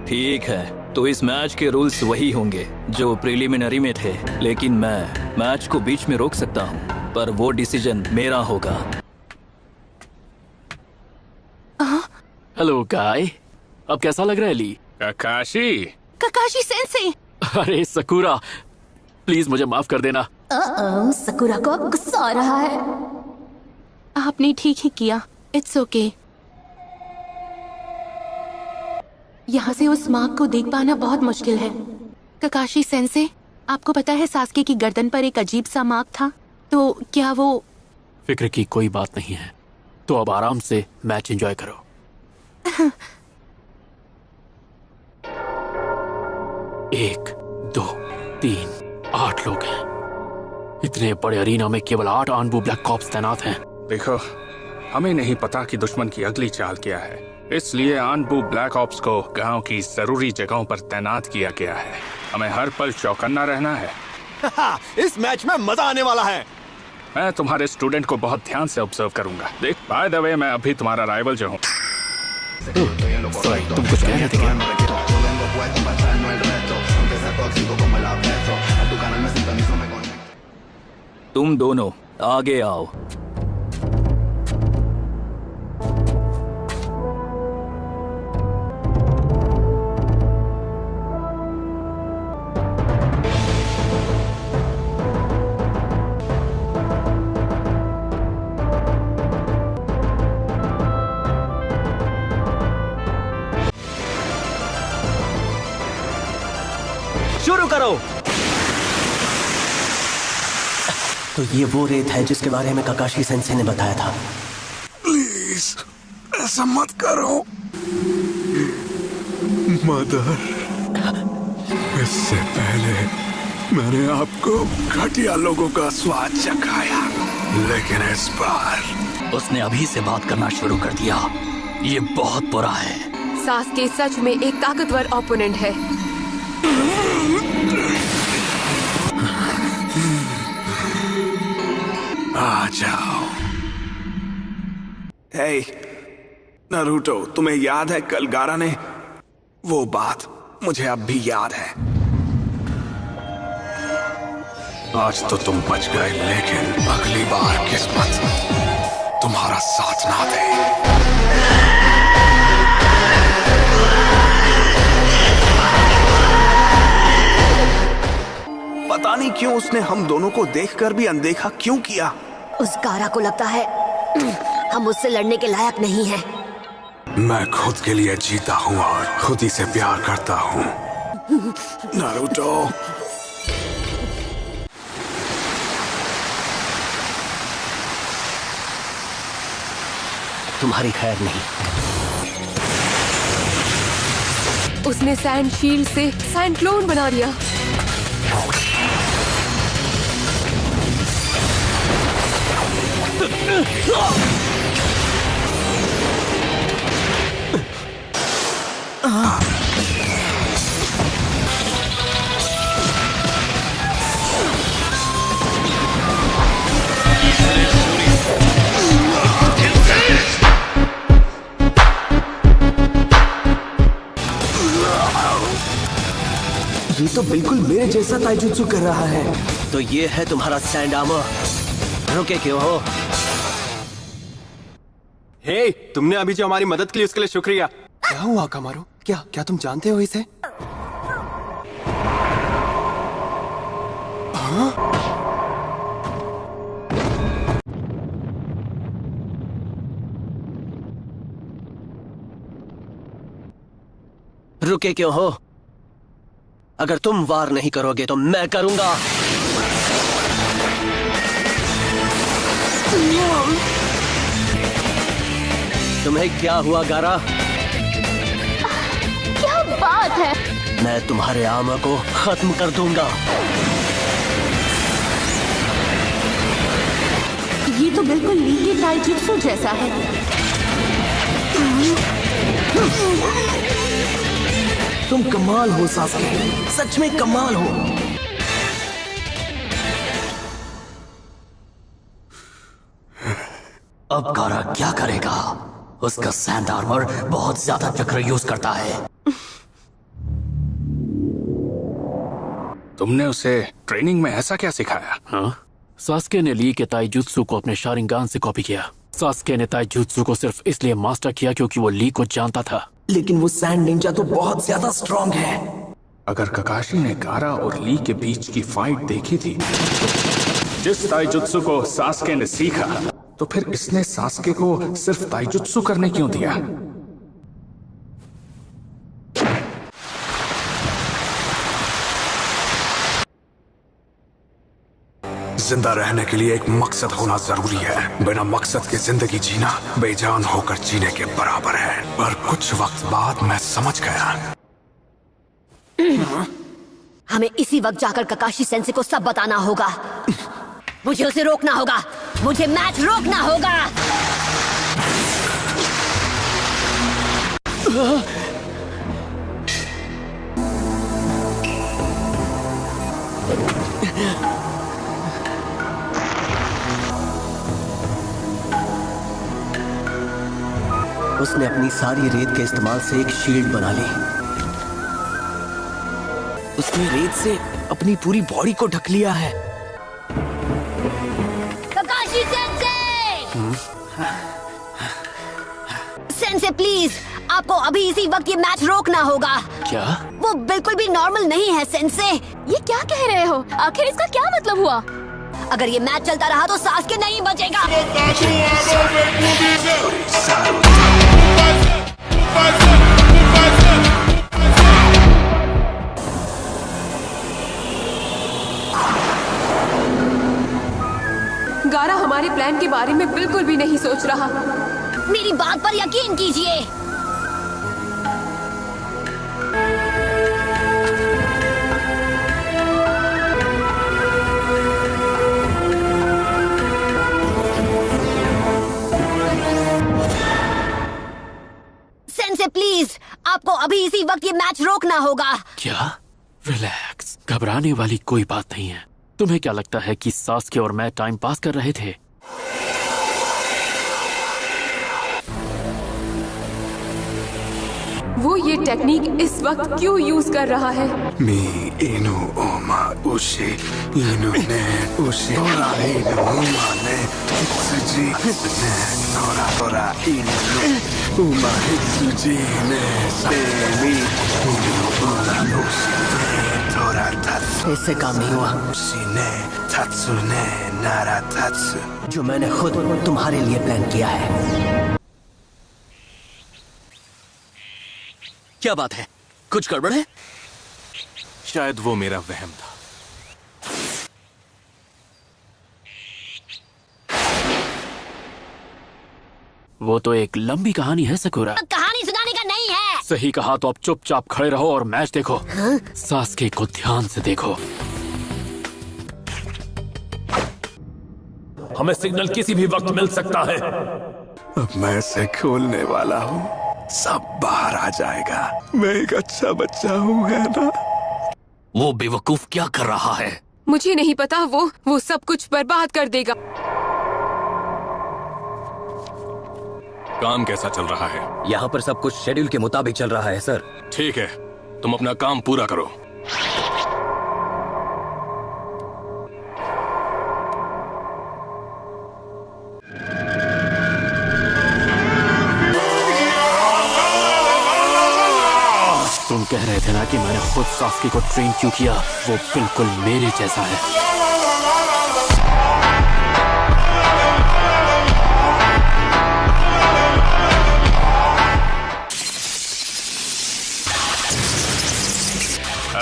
ठीक है, तो इस मैच के रूल्स वही होंगे जो प्रिलिमिनरी में थे, लेकिन मैं मैच को बीच में रोक सकता हूँ, पर वो डिसीजन मेरा होगा। हेलो गाय, अब कैसा लग रहा है ली? Kakashi sensei. अरे सकुरा, प्लीज मुझे माफ कर देना। सकुरा को अब गुस्सा आ रहा है। आपने ठीक ही किया, इट्स ओके। यहाँ से उस मार्क को देख पाना बहुत मुश्किल है। काकाशी सेंसे, आपको पता है सास्के की गर्दन पर एक अजीब सा मार्क था, तो क्या वो? फिक्र की कोई बात नहीं है, तो अब आराम से मैच एंजॉय करो। 1, 2, 3, 8 लोग हैं। इतने बड़े अरीना में केवल 8 आनबू ब्लैक कॉप्स तैनात हैं। देखो, हमें नहीं पता कि दुश्मन की अगली चाल क्या है, इसलिए आनबू ब्लैक ऑप्स को गांव की जरूरी जगहों पर तैनात किया गया है। हमें हर पल चौकन्ना रहना है। इस मैच में मजा आने वाला है। मैं तुम्हारे स्टूडेंट को बहुत ध्यान से ऑब्जर्व करूंगा। देख, बाय द वे, मैं अभी तुम्हारा राइवल जो हूँ। तुम कुछ कह रहे थे क्या? तुम दोनों आगे आओ। शुरू करो। तो ये वो रेत है जिसके बारे में काकाशी सेंसे ने बताया था। प्लीज ऐसा मत करो मदर। इससे पहले मैंने आपको घटिया लोगों का स्वाद चखाया, लेकिन इस बार उसने अभी से बात करना शुरू कर दिया। ये बहुत बुरा है। सास्के सच में एक ताकतवर ओपोनेंट है। आ जाओ। हे नारुतो, तुम्हें याद है कल गारा ने वो बात? मुझे अब भी याद है। आज तो तुम बच गए, लेकिन अगली बार किस्मत तुम्हारा साथ ना दे। पता नहीं क्यों उसने हम दोनों को देखकर भी अनदेखा क्यों किया। उस गारा को लगता है हम उससे लड़ने के लायक नहीं हैं। मैं खुद के लिए जीता हूँ और खुद ही से प्यार करता हूँ। नारुतो, तुम्हारी खैर नहीं। उसने सैंड शील्ड से सैंड क्लोन बना दिया। ये तो बिल्कुल मेरे जैसा ताइजुत्सु कर रहा है। तो ये है तुम्हारा सैंड आर्मर। रुके क्यों हो? हे, तुमने अभी जो हमारी मदद के लिए उसके लिए शुक्रिया। क्या हुआ कामारो? क्या तुम जानते हो इसे? हाँ? रुके क्यों हो? अगर तुम वार नहीं करोगे तो मैं करूंगा। तुम्हें क्या हुआ गारा? क्या बात है? मैं तुम्हारे आर्मर को खत्म कर दूंगा। ये तो बिल्कुल ली के ताइजुत्सु जैसा है। तुम कमाल हो सास्के, सच में कमाल हो। अब गारा क्या करेगा? उसका सैंड आर्मर बहुत ज्यादा चक्र यूज करता है। तुमने उसे ट्रेनिंग में ऐसा क्या सिखाया? हाँ, सास्के ने ली के ताइजुत्सु को अपने शारिंगान से कॉपी किया। सास्के ने ताइजुत्सु को सिर्फ इसलिए मास्टर किया क्योंकि वो ली को जानता था। लेकिन वो सैंड निंजा तो बहुत ज्यादा स्ट्रांग है। अगर ककाशी ने गारा और ली के बीच की फाइट देखी थी, जिस ताइजुत्सु को सास्के ने सीखा, तो फिर इसने सास्के को सिर्फ ताइजुत्सु करने क्यों दिया? जिंदा रहने के लिए एक मकसद होना जरूरी है। बिना मकसद के जिंदगी जीना बेजान होकर जीने के बराबर है। पर कुछ वक्त बाद मैं समझ गया। हमें इसी वक्त जाकर ककाशी सेंसे को सब बताना होगा। मुझे उसे रोकना होगा। मुझे मैच रोकना होगा। उसने अपनी सारी रेत के इस्तेमाल से एक शील्ड बना ली। उसने रेत से अपनी पूरी बॉडी को ढक लिया है। ककाशी सेंसे! सेंसे प्लीज, आपको अभी इसी वक्त ये मैच रोकना होगा। क्या? वो बिल्कुल भी नॉर्मल नहीं है सेंसे। ये क्या कह रहे हो? आखिर इसका क्या मतलब हुआ? अगर ये मैच चलता रहा तो सास्के नहीं बचेगा। गारा हमारे प्लान के बारे में बिल्कुल भी नहीं सोच रहा। मेरी बात पर यकीन कीजिए। सेंसे प्लीज, आपको अभी इसी वक्त ये मैच रोकना होगा। क्या? रिलैक्स, घबराने वाली कोई बात नहीं है। तुम्हें क्या लगता है कि सास्के और मैं टाइम पास कर रहे थे? वो ये टेक्निक इस वक्त क्यों यूज कर रहा है? मी इनु ओमा उशी इनु ने उशी ओरा इनु ओमा ने हित्सुजी ने नोरा तोरा इनु ओमा हित्सुजी ने सेमी इनु ओरा उशी ने तोरा तात्सु। इससे काम नहीं हुआ। उशी ने तात्सु ने नारा तात्सु, जो मैंने खुद तुम्हारे लिए प्लान किया है। क्या बात है? कुछ गड़बड़ है? शायद वो मेरा वहम था। वो तो एक लंबी कहानी है सकुरा। कहानी सुनाने का नहीं है। सही कहा तो अब चुपचाप खड़े रहो और मैच देखो। सास्के को ध्यान से देखो। हमें सिग्नल किसी भी वक्त मिल सकता है। अब मैं इसे खोलने वाला हूँ, सब बाहर आ जाएगा। मैं एक अच्छा बच्चा हूँ, है ना? वो बेवकूफ क्या कर रहा है? मुझे नहीं पता। वो सब कुछ बर्बाद कर देगा। काम कैसा चल रहा है? यहाँ पर सब कुछ शेड्यूल के मुताबिक चल रहा है सर। ठीक है, तुम अपना काम पूरा करो। तुम कह रहे थे ना कि मैंने खुद सास्के को ट्रेन क्यों किया? वो बिल्कुल मेरे जैसा है।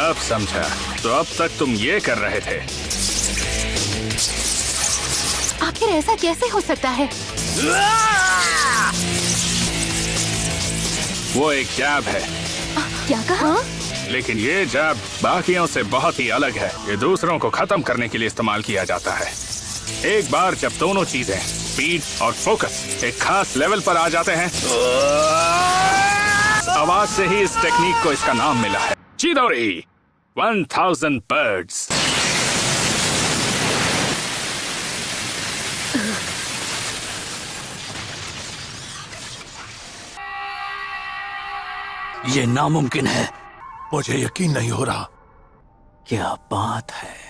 अब समझा। तो अब तक तुम ये कर रहे थे। आखिर ऐसा कैसे हो सकता है? वो एक जैब है। क्या कहा? लेकिन ये जैब बाकियों से बहुत ही अलग है। ये दूसरों को खत्म करने के लिए इस्तेमाल किया जाता है। एक बार जब दोनों चीजें, स्पीड और फोकस, एक खास लेवल पर आ जाते हैं, आवाज से ही इस टेक्निक को इसका नाम मिला है। चिदोरी 1000 बर्ड्स। ये नामुमकिन है। मुझे यकीन नहीं हो रहा। क्या बात है।